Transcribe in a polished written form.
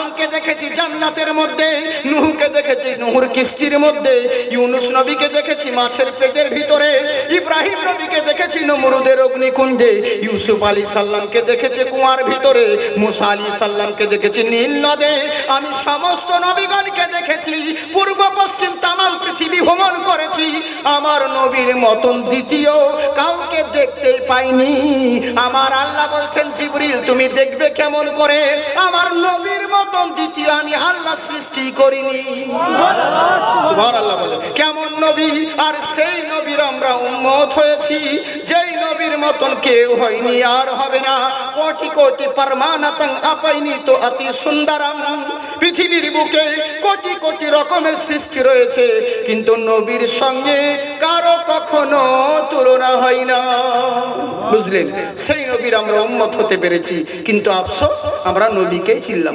আদমকে দেখেছি জান্নাতের মধ্যে, নূহকে দেখেছি নূহর কিস্তির মধ্যে, ইউনুস নবীকে দেখেছি মাছের পেটের ভিতরে, ইব্রাহিম নবীকে দেখেছি নমরুদের অগ্নিকুণ্ডে, ইউসুফ আলাইহিস সালামকে দেখেছি কুয়ার ভিতরে, মুসা আলাইহিস সালামকে দেখেছি নীল নদে। আমি সমস্ত নবীগণকে দেখেছি, পূর্ব পশ্চিম তামাম পৃথিবী ভ্রমণ করেছি। আমার নবীর মতন দ্বিতীয় কাউকে দেখতে পাইনি। আমার আল্লাহ বলছেন জিবরিল তুমি দেখবে কেমন করে, আমার নবীর মতন দ্বিতীয় আমি আল্লাহ সৃষ্টি করিনি। সুবহানাল্লাহ বলে কেমন নবী, আর সেই নবীর আমরা উম্মত হয়েছি, যেই নবীর মতন কেউ হয়নি আর হবে না। কোটি কোটি পরমানাতং আপাইনি তো অতি সুন্দরম। পৃথিবীর বুকে কোটি কোটি রকমের সৃষ্টি রয়েছে, কিন্তু নবীর সঙ্গে কারো কখনো তুলনা হয় না। বুঝলেন, সেই নবীর আমরা উম্মত হতে পেরেছি, কিন্তু আফসোস আমরা নবীকেই চিনলাম।